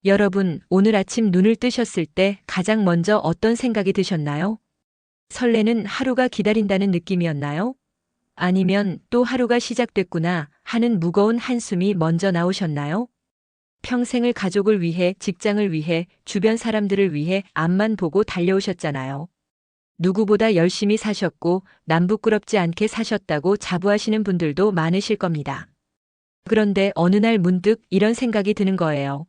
여러분, 오늘 아침 눈을 뜨셨을 때 가장 먼저 어떤 생각이 드셨나요? 설레는 하루가 기다린다는 느낌이었나요? 아니면 또 하루가 시작됐구나 하는 무거운 한숨이 먼저 나오셨나요? 평생을 가족을 위해, 직장을 위해, 주변 사람들을 위해 앞만 보고 달려오셨잖아요. 누구보다 열심히 사셨고 남 부끄럽지 않게 사셨다고 자부하시는 분들도 많으실 겁니다. 그런데 어느 날 문득 이런 생각이 드는 거예요.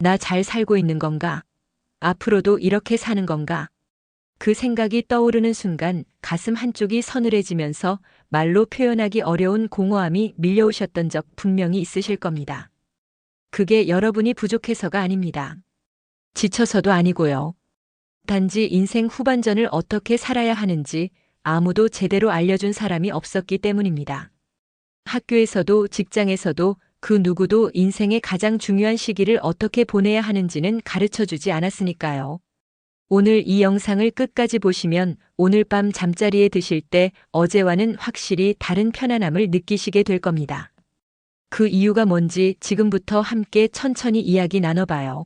나 잘 살고 있는 건가? 앞으로도 이렇게 사는 건가? 그 생각이 떠오르는 순간 가슴 한쪽이 서늘해지면서 말로 표현하기 어려운 공허함이 밀려오셨던 적 분명히 있으실 겁니다. 그게 여러분이 부족해서가 아닙니다. 지쳐서도 아니고요. 단지 인생 후반전을 어떻게 살아야 하는지 아무도 제대로 알려준 사람이 없었기 때문입니다. 학교에서도 직장에서도 그 누구도 인생의 가장 중요한 시기를 어떻게 보내야 하는지는 가르쳐 주지 않았으니까요. 오늘 이 영상을 끝까지 보시면 오늘 밤 잠자리에 드실 때 어제와는 확실히 다른 편안함을 느끼시게 될 겁니다. 그 이유가 뭔지 지금부터 함께 천천히 이야기 나눠봐요.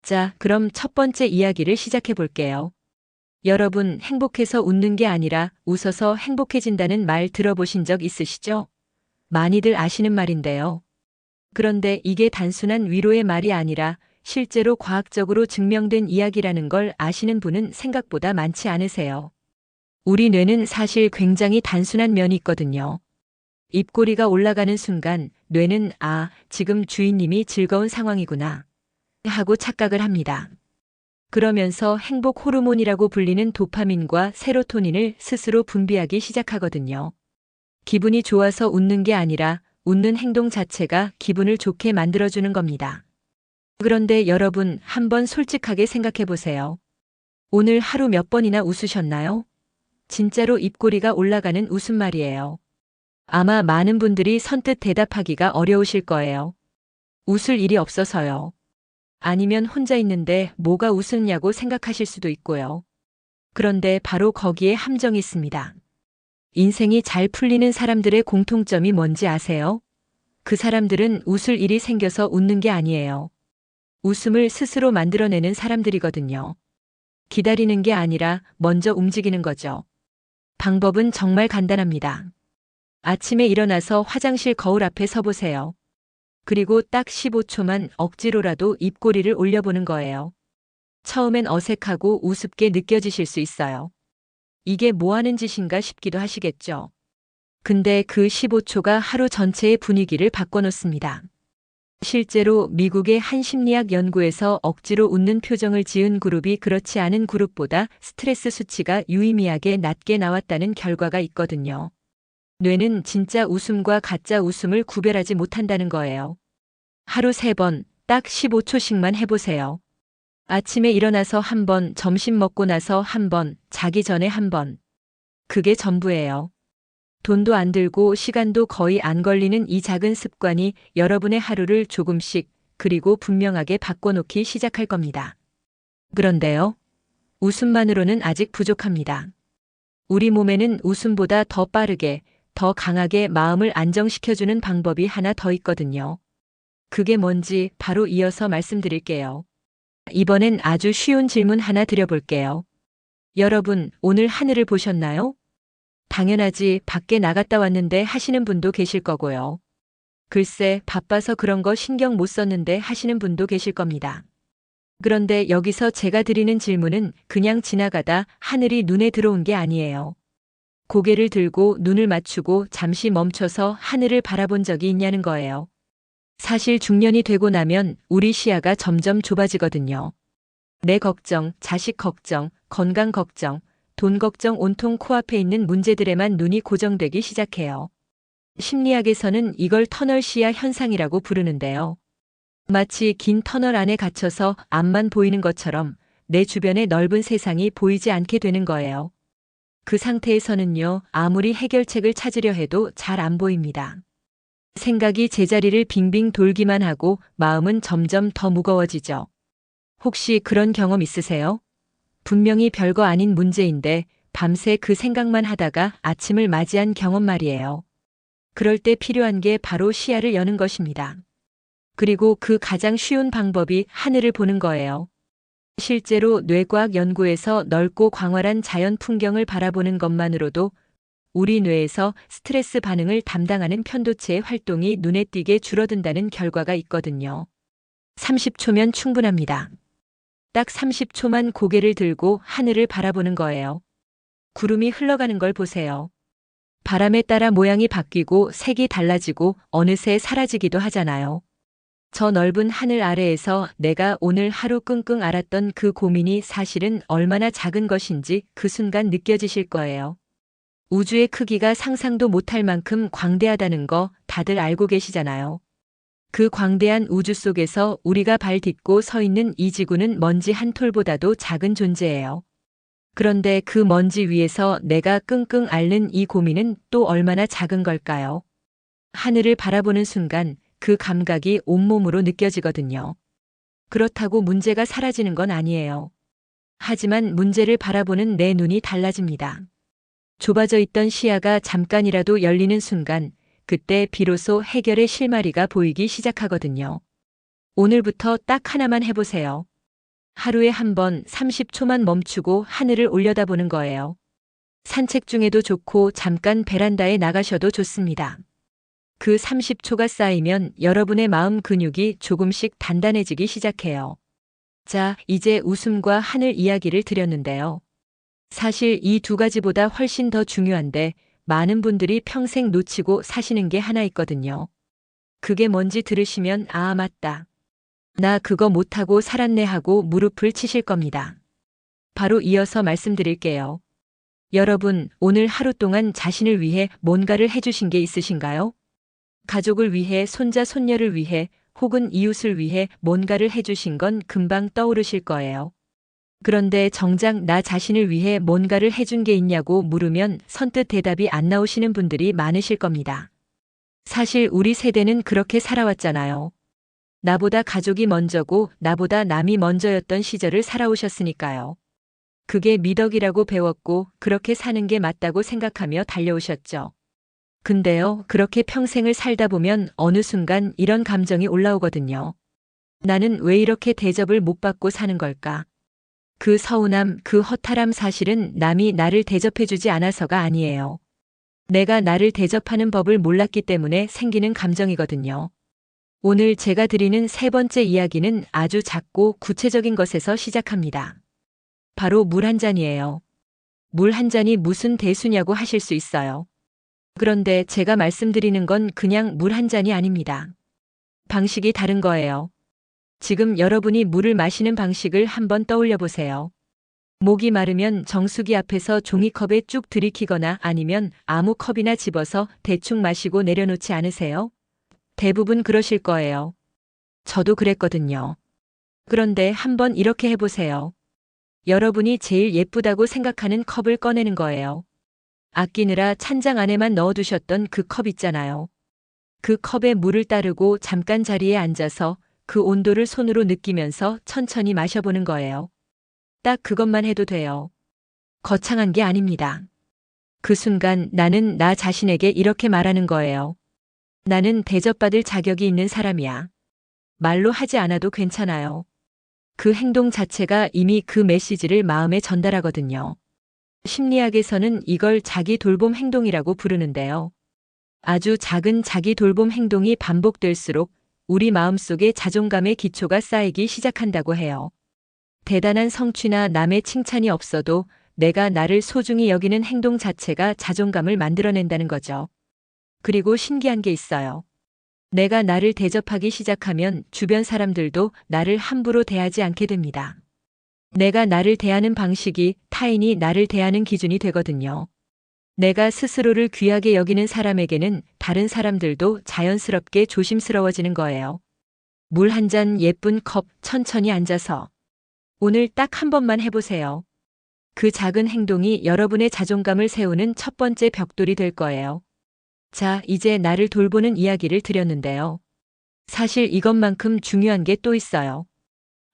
자, 그럼 첫 번째 이야기를 시작해 볼게요. 여러분, 행복해서 웃는 게 아니라 웃어서 행복해진다는 말 들어보신 적 있으시죠? 많이들 아시는 말인데요. 그런데 이게 단순한 위로의 말이 아니라 실제로 과학적으로 증명된 이야기라는 걸 아시는 분은 생각보다 많지 않으세요. 우리 뇌는 사실 굉장히 단순한 면이 있거든요. 입꼬리가 올라가는 순간 뇌는 지금 주인님이 즐거운 상황이구나 하고 착각을 합니다. 그러면서 행복 호르몬이라고 불리는 도파민과 세로토닌을 스스로 분비하기 시작하거든요. 기분이 좋아서 웃는 게 아니라 웃는 행동 자체가 기분을 좋게 만들어주는 겁니다. 그런데 여러분, 한번 솔직하게 생각해 보세요. 오늘 하루 몇 번이나 웃으셨나요? 진짜로 입꼬리가 올라가는 웃음 말이에요. 아마 많은 분들이 선뜻 대답하기가 어려우실 거예요. 웃을 일이 없어서요. 아니면 혼자 있는데 뭐가 웃으냐고 생각하실 수도 있고요. 그런데 바로 거기에 함정이 있습니다. 인생이 잘 풀리는 사람들의 공통점이 뭔지 아세요? 그 사람들은 웃을 일이 생겨서 웃는 게 아니에요. 웃음을 스스로 만들어내는 사람들이거든요. 기다리는 게 아니라 먼저 움직이는 거죠. 방법은 정말 간단합니다. 아침에 일어나서 화장실 거울 앞에 서보세요. 그리고 딱 15초만 억지로라도 입꼬리를 올려보는 거예요. 처음엔 어색하고 우습게 느껴지실 수 있어요. 이게 뭐 하는 짓인가 싶기도 하시겠죠. 근데 그 15초가 하루 전체의 분위기를 바꿔놓습니다. 실제로 미국의 한 심리학 연구에서 억지로 웃는 표정을 지은 그룹이 그렇지 않은 그룹보다 스트레스 수치가 유의미하게 낮게 나왔다는 결과가 있거든요. 뇌는 진짜 웃음과 가짜 웃음을 구별하지 못한다는 거예요. 하루 3번, 딱 15초씩만 해보세요. 아침에 일어나서 1번, 점심 먹고 나서 1번, 자기 전에 1번. 그게 전부예요. 돈도 안 들고 시간도 거의 안 걸리는 이 작은 습관이 여러분의 하루를 조금씩 그리고 분명하게 바꿔놓기 시작할 겁니다. 그런데요, 웃음만으로는 아직 부족합니다. 우리 몸에는 웃음보다 더 빠르게, 더 강하게 마음을 안정시켜주는 방법이 하나 더 있거든요. 그게 뭔지 바로 이어서 말씀드릴게요. 이번엔 아주 쉬운 질문 하나 드려볼게요. 여러분, 오늘 하늘을 보셨나요? 당연하지, 밖에 나갔다 왔는데 하시는 분도 계실 거고요. 글쎄, 바빠서 그런 거 신경 못 썼는데 하시는 분도 계실 겁니다. 그런데 여기서 제가 드리는 질문은 그냥 지나가다 하늘이 눈에 들어온 게 아니에요. 고개를 들고 눈을 맞추고 잠시 멈춰서 하늘을 바라본 적이 있냐는 거예요. 사실 중년이 되고 나면 우리 시야가 점점 좁아지거든요. 내 걱정, 자식 걱정, 건강 걱정, 돈 걱정 온통 코앞에 있는 문제들에만 눈이 고정되기 시작해요. 심리학에서는 이걸 터널 시야 현상이라고 부르는데요. 마치 긴 터널 안에 갇혀서 앞만 보이는 것처럼 내 주변의 넓은 세상이 보이지 않게 되는 거예요. 그 상태에서는요, 아무리 해결책을 찾으려 해도 잘 안 보입니다. 생각이 제자리를 빙빙 돌기만 하고 마음은 점점 더 무거워지죠. 혹시 그런 경험 있으세요? 분명히 별거 아닌 문제인데 밤새 그 생각만 하다가 아침을 맞이한 경험 말이에요. 그럴 때 필요한 게 바로 시야를 여는 것입니다. 그리고 그 가장 쉬운 방법이 하늘을 보는 거예요. 실제로 뇌과학 연구에서 넓고 광활한 자연 풍경을 바라보는 것만으로도 우리 뇌에서 스트레스 반응을 담당하는 편도체의 활동이 눈에 띄게 줄어든다는 결과가 있거든요. 30초면 충분합니다. 딱 30초만 고개를 들고 하늘을 바라보는 거예요. 구름이 흘러가는 걸 보세요. 바람에 따라 모양이 바뀌고 색이 달라지고 어느새 사라지기도 하잖아요. 저 넓은 하늘 아래에서 내가 오늘 하루 끙끙 앓았던 그 고민이 사실은 얼마나 작은 것인지 그 순간 느껴지실 거예요. 우주의 크기가 상상도 못할 만큼 광대하다는 거 다들 알고 계시잖아요. 그 광대한 우주 속에서 우리가 발 딛고 서 있는 이 지구는 먼지 한 톨보다도 작은 존재예요. 그런데 그 먼지 위에서 내가 끙끙 앓는 이 고민은 또 얼마나 작은 걸까요? 하늘을 바라보는 순간 그 감각이 온몸으로 느껴지거든요. 그렇다고 문제가 사라지는 건 아니에요. 하지만 문제를 바라보는 내 눈이 달라집니다. 좁아져 있던 시야가 잠깐이라도 열리는 순간, 그때 비로소 해결의 실마리가 보이기 시작하거든요. 오늘부터 딱 하나만 해보세요. 하루에 한 번 30초만 멈추고 하늘을 올려다보는 거예요. 산책 중에도 좋고 잠깐 베란다에 나가셔도 좋습니다. 그 30초가 쌓이면 여러분의 마음 근육이 조금씩 단단해지기 시작해요. 자, 이제 웃음과 하늘 이야기를 드렸는데요. 사실 이 두 가지보다 훨씬 더 중요한데 많은 분들이 평생 놓치고 사시는 게 하나 있거든요. 그게 뭔지 들으시면 아, 맞다. 나 그거 못하고 살았네 하고 무릎을 치실 겁니다. 바로 이어서 말씀드릴게요. 여러분, 오늘 하루 동안 자신을 위해 뭔가를 해주신 게 있으신가요? 가족을 위해, 손자, 손녀를 위해, 혹은 이웃을 위해 뭔가를 해주신 건 금방 떠오르실 거예요. 그런데 정작 나 자신을 위해 뭔가를 해준 게 있냐고 물으면 선뜻 대답이 안 나오시는 분들이 많으실 겁니다. 사실 우리 세대는 그렇게 살아왔잖아요. 나보다 가족이 먼저고 나보다 남이 먼저였던 시절을 살아오셨으니까요. 그게 미덕이라고 배웠고 그렇게 사는 게 맞다고 생각하며 달려오셨죠. 근데요, 그렇게 평생을 살다 보면 어느 순간 이런 감정이 올라오거든요. 나는 왜 이렇게 대접을 못 받고 사는 걸까? 그 서운함, 그 허탈함 사실은 남이 나를 대접해주지 않아서가 아니에요. 내가 나를 대접하는 법을 몰랐기 때문에 생기는 감정이거든요. 오늘 제가 드리는 세 번째 이야기는 아주 작고 구체적인 것에서 시작합니다. 바로 물 한 잔이에요. 물 한 잔이 무슨 대수냐고 하실 수 있어요. 그런데 제가 말씀드리는 건 그냥 물 한 잔이 아닙니다. 방식이 다른 거예요. 지금 여러분이 물을 마시는 방식을 한번 떠올려 보세요. 목이 마르면 정수기 앞에서 종이컵에 쭉 들이키거나 아니면 아무 컵이나 집어서 대충 마시고 내려놓지 않으세요? 대부분 그러실 거예요. 저도 그랬거든요. 그런데 한번 이렇게 해보세요. 여러분이 제일 예쁘다고 생각하는 컵을 꺼내는 거예요. 아끼느라 찬장 안에만 넣어두셨던 그 컵 있잖아요. 그 컵에 물을 따르고 잠깐 자리에 앉아서 그 온도를 손으로 느끼면서 천천히 마셔보는 거예요. 딱 그것만 해도 돼요. 거창한 게 아닙니다. 그 순간 나는 나 자신에게 이렇게 말하는 거예요. 나는 대접받을 자격이 있는 사람이야. 말로 하지 않아도 괜찮아요. 그 행동 자체가 이미 그 메시지를 마음에 전달하거든요. 심리학에서는 이걸 자기 돌봄 행동이라고 부르는데요. 아주 작은 자기 돌봄 행동이 반복될수록 우리 마음속에 자존감의 기초가 쌓이기 시작한다고 해요. 대단한 성취나 남의 칭찬이 없어도 내가 나를 소중히 여기는 행동 자체가 자존감을 만들어낸다는 거죠. 그리고 신기한 게 있어요. 내가 나를 대접하기 시작하면 주변 사람들도 나를 함부로 대하지 않게 됩니다. 내가 나를 대하는 방식이 타인이 나를 대하는 기준이 되거든요. 내가 스스로를 귀하게 여기는 사람에게는 다른 사람들도 자연스럽게 조심스러워지는 거예요. 물 한 잔 예쁜 컵 천천히 앉아서 오늘 딱 한 번만 해보세요. 그 작은 행동이 여러분의 자존감을 세우는 첫 번째 벽돌이 될 거예요. 자, 이제 나를 돌보는 이야기를 드렸는데요. 사실 이것만큼 중요한 게 또 있어요.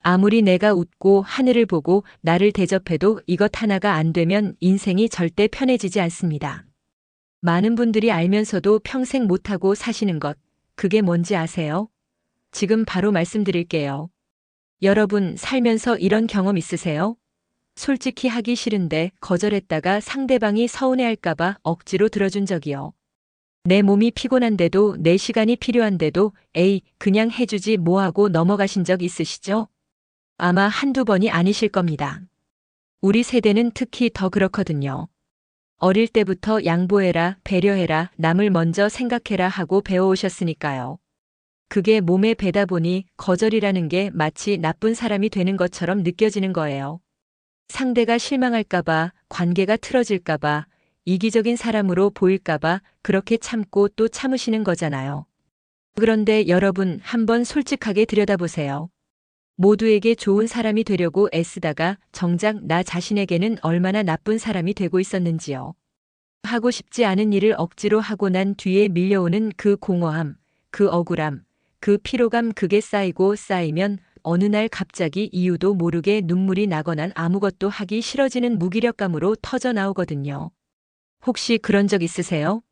아무리 내가 웃고 하늘을 보고 나를 대접해도 이것 하나가 안 되면 인생이 절대 편해지지 않습니다. 많은 분들이 알면서도 평생 못하고 사시는 것, 그게 뭔지 아세요? 지금 바로 말씀드릴게요. 여러분, 살면서 이런 경험 있으세요? 솔직히 하기 싫은데 거절했다가 상대방이 서운해할까봐 억지로 들어준 적이요. 내 몸이 피곤한데도 내 시간이 필요한데도 에이, 그냥 해주지 뭐하고 넘어가신 적 있으시죠? 아마 한두 번이 아니실 겁니다. 우리 세대는 특히 더 그렇거든요. 어릴 때부터 양보해라, 배려해라, 남을 먼저 생각해라 하고 배워오셨으니까요. 그게 몸에 배다 보니 거절이라는 게 마치 나쁜 사람이 되는 것처럼 느껴지는 거예요. 상대가 실망할까봐, 관계가 틀어질까봐, 이기적인 사람으로 보일까봐 그렇게 참고 또 참으시는 거잖아요. 그런데 여러분, 한번 솔직하게 들여다보세요. 모두에게 좋은 사람이 되려고 애쓰다가 정작 나 자신에게는 얼마나 나쁜 사람이 되고 있었는지요. 하고 싶지 않은 일을 억지로 하고 난 뒤에 밀려오는 그 공허함, 그 억울함, 그 피로감, 그게 쌓이고 쌓이면 어느 날 갑자기 이유도 모르게 눈물이 나거나 아무것도 하기 싫어지는 무기력감으로 터져 나오거든요. 혹시 그런 적 있으세요?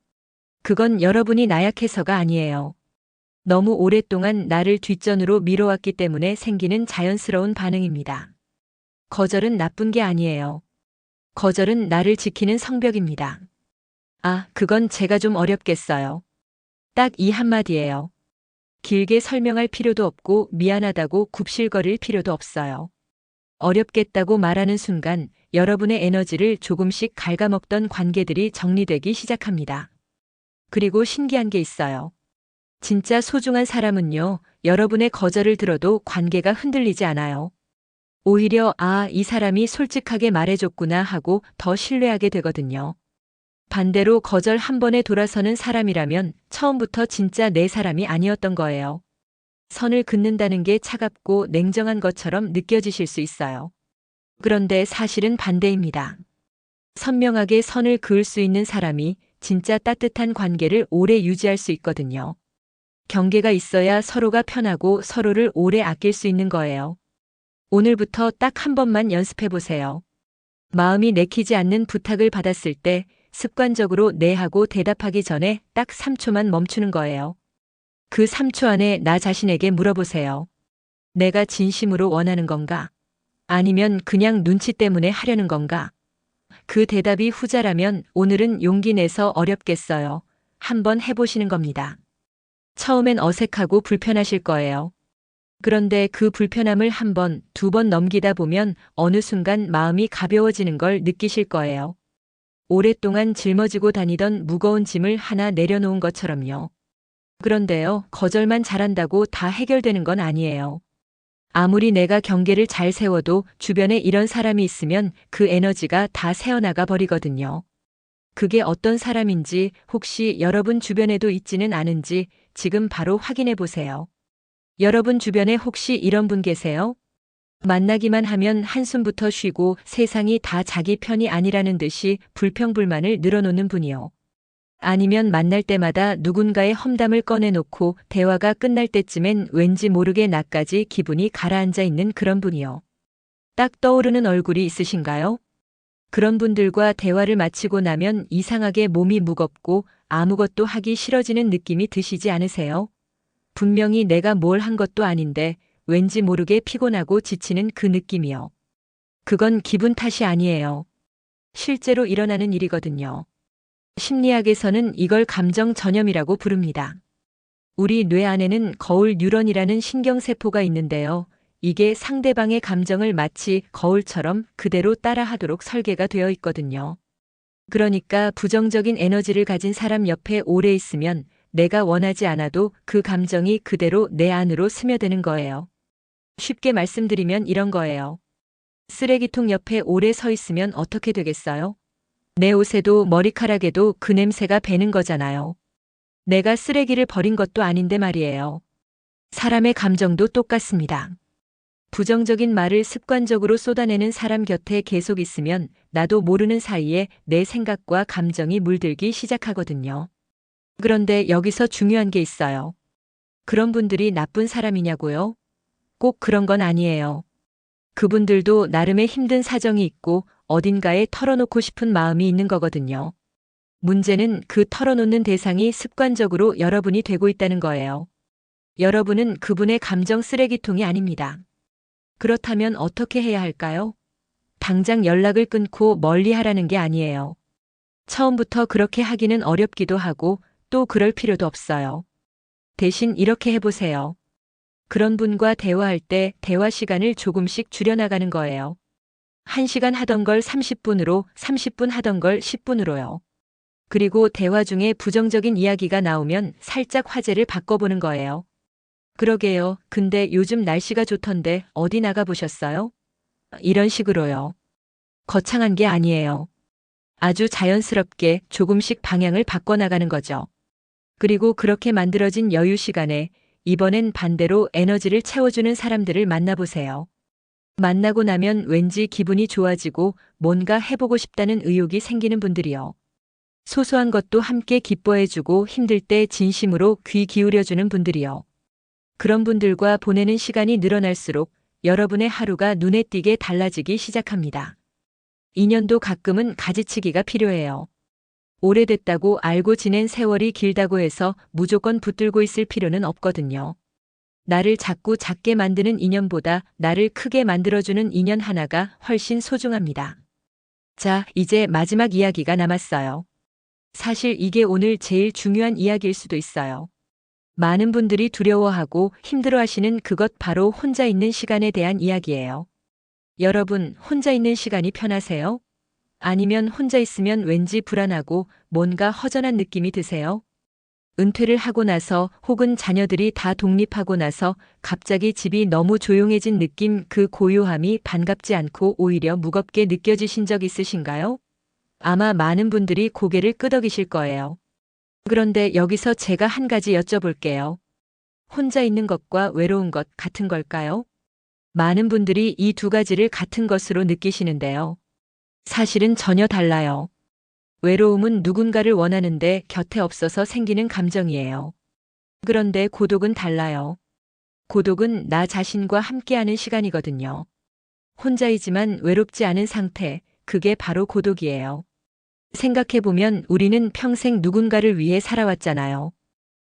그건 여러분이 나약해서가 아니에요. 너무 오랫동안 나를 뒷전으로 밀어왔기 때문에 생기는 자연스러운 반응입니다. 거절은 나쁜 게 아니에요. 거절은 나를 지키는 성벽입니다. 아, 그건 제가 좀 어렵겠어요. 딱 이 한마디예요. 길게 설명할 필요도 없고 미안하다고 굽실거릴 필요도 없어요. 어렵겠다고 말하는 순간 여러분의 에너지를 조금씩 갉아먹던 관계들이 정리되기 시작합니다. 그리고 신기한 게 있어요. 진짜 소중한 사람은요, 여러분의 거절을 들어도 관계가 흔들리지 않아요. 오히려 아, 이 사람이 솔직하게 말해줬구나 하고 더 신뢰하게 되거든요. 반대로 거절 한 번에 돌아서는 사람이라면 처음부터 진짜 내 사람이 아니었던 거예요. 선을 긋는다는 게 차갑고 냉정한 것처럼 느껴지실 수 있어요. 그런데 사실은 반대입니다. 선명하게 선을 그을 수 있는 사람이 진짜 따뜻한 관계를 오래 유지할 수 있거든요. 경계가 있어야 서로가 편하고 서로를 오래 아낄 수 있는 거예요. 오늘부터 딱 한 번만 연습해 보세요. 마음이 내키지 않는 부탁을 받았을 때 습관적으로 네 하고 대답하기 전에 딱 3초만 멈추는 거예요. 그 3초 안에 나 자신에게 물어보세요. 내가 진심으로 원하는 건가? 아니면 그냥 눈치 때문에 하려는 건가? 그 대답이 후자라면 오늘은 용기 내서 어렵겠어요. 한번 해보시는 겁니다. 처음엔 어색하고 불편하실 거예요. 그런데 그 불편함을 한 번, 두 번 넘기다 보면 어느 순간 마음이 가벼워지는 걸 느끼실 거예요. 오랫동안 짊어지고 다니던 무거운 짐을 하나 내려놓은 것처럼요. 그런데요, 거절만 잘한다고 다 해결되는 건 아니에요. 아무리 내가 경계를 잘 세워도 주변에 이런 사람이 있으면 그 에너지가 다 새어나가 버리거든요. 그게 어떤 사람인지 혹시 여러분 주변에도 있지는 않은지 지금 바로 확인해 보세요. 여러분 주변에 혹시 이런 분 계세요? 만나기만 하면 한숨부터 쉬고 세상이 다 자기 편이 아니라는 듯이 불평불만을 늘어놓는 분이요. 아니면 만날 때마다 누군가의 험담을 꺼내놓고 대화가 끝날 때쯤엔 왠지 모르게 나까지 기분이 가라앉아 있는 그런 분이요. 딱 떠오르는 얼굴이 있으신가요? 그런 분들과 대화를 마치고 나면 이상하게 몸이 무겁고 아무것도 하기 싫어지는 느낌이 드시지 않으세요? 분명히 내가 뭘 한 것도 아닌데 왠지 모르게 피곤하고 지치는 그 느낌이요. 그건 기분 탓이 아니에요. 실제로 일어나는 일이거든요. 심리학에서는 이걸 감정 전염이라고 부릅니다. 우리 뇌 안에는 거울 뉴런이라는 신경세포가 있는데요. 이게 상대방의 감정을 마치 거울처럼 그대로 따라하도록 설계가 되어 있거든요. 그러니까 부정적인 에너지를 가진 사람 옆에 오래 있으면 내가 원하지 않아도 그 감정이 그대로 내 안으로 스며드는 거예요. 쉽게 말씀드리면 이런 거예요. 쓰레기통 옆에 오래 서 있으면 어떻게 되겠어요? 내 옷에도 머리카락에도 그 냄새가 배는 거잖아요. 내가 쓰레기를 버린 것도 아닌데 말이에요. 사람의 감정도 똑같습니다. 부정적인 말을 습관적으로 쏟아내는 사람 곁에 계속 있으면 나도 모르는 사이에 내 생각과 감정이 물들기 시작하거든요. 그런데 여기서 중요한 게 있어요. 그런 분들이 나쁜 사람이냐고요? 꼭 그런 건 아니에요. 그분들도 나름의 힘든 사정이 있고 어딘가에 털어놓고 싶은 마음이 있는 거거든요. 문제는 그 털어놓는 대상이 습관적으로 여러분이 되고 있다는 거예요. 여러분은 그분의 감정 쓰레기통이 아닙니다. 그렇다면 어떻게 해야 할까요? 당장 연락을 끊고 멀리 하라는 게 아니에요. 처음부터 그렇게 하기는 어렵기도 하고 또 그럴 필요도 없어요. 대신 이렇게 해보세요. 그런 분과 대화할 때 대화 시간을 조금씩 줄여나가는 거예요. 1시간 하던 걸 30분으로, 30분 하던 걸 10분으로요. 그리고 대화 중에 부정적인 이야기가 나오면 살짝 화제를 바꿔보는 거예요. 그러게요. 근데 요즘 날씨가 좋던데 어디 나가보셨어요? 이런 식으로요. 거창한 게 아니에요. 아주 자연스럽게 조금씩 방향을 바꿔나가는 거죠. 그리고 그렇게 만들어진 여유 시간에 이번엔 반대로 에너지를 채워주는 사람들을 만나보세요. 만나고 나면 왠지 기분이 좋아지고 뭔가 해보고 싶다는 의욕이 생기는 분들이요. 소소한 것도 함께 기뻐해주고 힘들 때 진심으로 귀 기울여주는 분들이요. 그런 분들과 보내는 시간이 늘어날수록 여러분의 하루가 눈에 띄게 달라지기 시작합니다. 인연도 가끔은 가지치기가 필요해요. 오래됐다고 알고 지낸 세월이 길다고 해서 무조건 붙들고 있을 필요는 없거든요. 나를 자꾸 작게 만드는 인연보다 나를 크게 만들어주는 인연 하나가 훨씬 소중합니다. 자, 이제 마지막 이야기가 남았어요. 사실 이게 오늘 제일 중요한 이야기일 수도 있어요. 많은 분들이 두려워하고 힘들어하시는 그것 바로 혼자 있는 시간에 대한 이야기예요. 여러분, 혼자 있는 시간이 편하세요? 아니면 혼자 있으면 왠지 불안하고 뭔가 허전한 느낌이 드세요? 은퇴를 하고 나서 혹은 자녀들이 다 독립하고 나서 갑자기 집이 너무 조용해진 느낌, 그 고요함이 반갑지 않고 오히려 무겁게 느껴지신 적 있으신가요? 아마 많은 분들이 고개를 끄덕이실 거예요. 그런데 여기서 제가 한 가지 여쭤볼게요. 혼자 있는 것과 외로운 것 같은 걸까요? 많은 분들이 이 두 가지를 같은 것으로 느끼시는데요. 사실은 전혀 달라요. 외로움은 누군가를 원하는데 곁에 없어서 생기는 감정이에요. 그런데 고독은 달라요. 고독은 나 자신과 함께하는 시간이거든요. 혼자이지만 외롭지 않은 상태, 그게 바로 고독이에요. 생각해보면 우리는 평생 누군가를 위해 살아왔잖아요.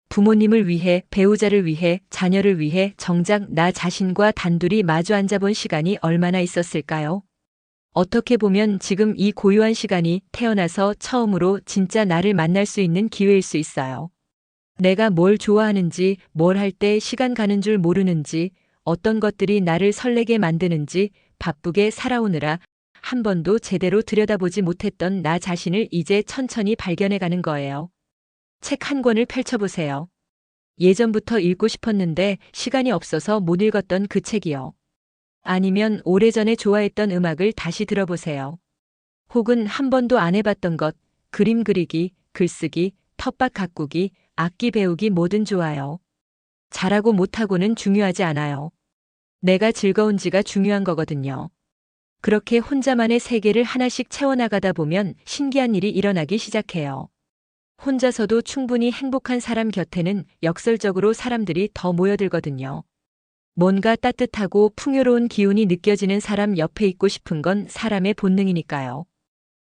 부모님을 위해, 배우자를 위해, 자녀를 위해 정작 나 자신과 단둘이 마주 앉아본 시간이 얼마나 있었을까요? 어떻게 보면 지금 이 고요한 시간이 태어나서 처음으로 진짜 나를 만날 수 있는 기회일 수 있어요. 내가 뭘 좋아하는지, 뭘 할 때 시간 가는 줄 모르는지, 어떤 것들이 나를 설레게 만드는지 바쁘게 살아오느라 한 번도 제대로 들여다보지 못했던 나 자신을 이제 천천히 발견해가는 거예요. 책 한 권을 펼쳐보세요. 예전부터 읽고 싶었는데 시간이 없어서 못 읽었던 그 책이요. 아니면 오래전에 좋아했던 음악을 다시 들어보세요. 혹은 한 번도 안 해봤던 것, 그림 그리기, 글쓰기, 텃밭 가꾸기, 악기 배우기 뭐든 좋아요. 잘하고 못하고는 중요하지 않아요. 내가 즐거운지가 중요한 거거든요. 그렇게 혼자만의 세계를 하나씩 채워나가다 보면 신기한 일이 일어나기 시작해요. 혼자서도 충분히 행복한 사람 곁에는 역설적으로 사람들이 더 모여들거든요. 뭔가 따뜻하고 풍요로운 기운이 느껴지는 사람 옆에 있고 싶은 건 사람의 본능이니까요.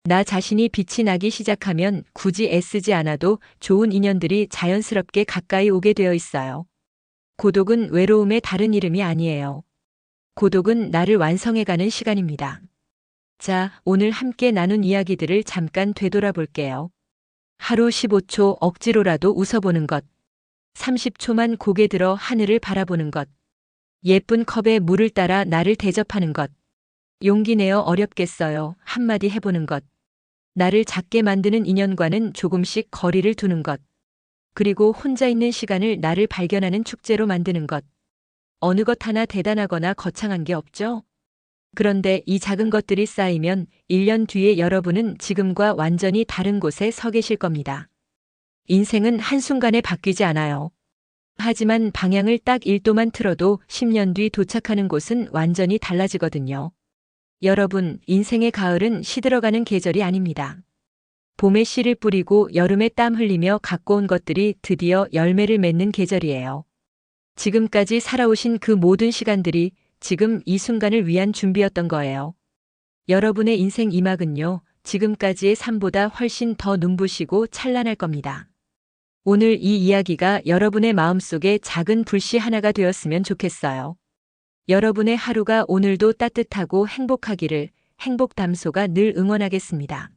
나 자신이 빛이 나기 시작하면 굳이 애쓰지 않아도 좋은 인연들이 자연스럽게 가까이 오게 되어 있어요. 고독은 외로움의 다른 이름이 아니에요. 고독은 나를 완성해가는 시간입니다. 자, 오늘 함께 나눈 이야기들을 잠깐 되돌아볼게요. 하루 15초 억지로라도 웃어보는 것. 30초만 고개 들어 하늘을 바라보는 것. 예쁜 컵에 물을 따라 나를 대접하는 것. 용기 내어 어렵겠어요. 한마디 해보는 것. 나를 작게 만드는 인연과는 조금씩 거리를 두는 것. 그리고 혼자 있는 시간을 나를 발견하는 축제로 만드는 것. 어느 것 하나 대단하거나 거창한 게 없죠? 그런데 이 작은 것들이 쌓이면 1년 뒤에 여러분은 지금과 완전히 다른 곳에 서 계실 겁니다. 인생은 한순간에 바뀌지 않아요. 하지만 방향을 딱 1도만 틀어도 10년 뒤 도착하는 곳은 완전히 달라지거든요. 여러분, 인생의 가을은 시들어가는 계절이 아닙니다. 봄에 씨를 뿌리고 여름에 땀 흘리며 갖고 온 것들이 드디어 열매를 맺는 계절이에요. 지금까지 살아오신 그 모든 시간들이 지금 이 순간을 위한 준비였던 거예요. 여러분의 인생 이막은요, 지금까지의 삶보다 훨씬 더 눈부시고 찬란할 겁니다. 오늘 이 이야기가 여러분의 마음속에 작은 불씨 하나가 되었으면 좋겠어요. 여러분의 하루가 오늘도 따뜻하고 행복하기를 행복담소가 늘 응원하겠습니다.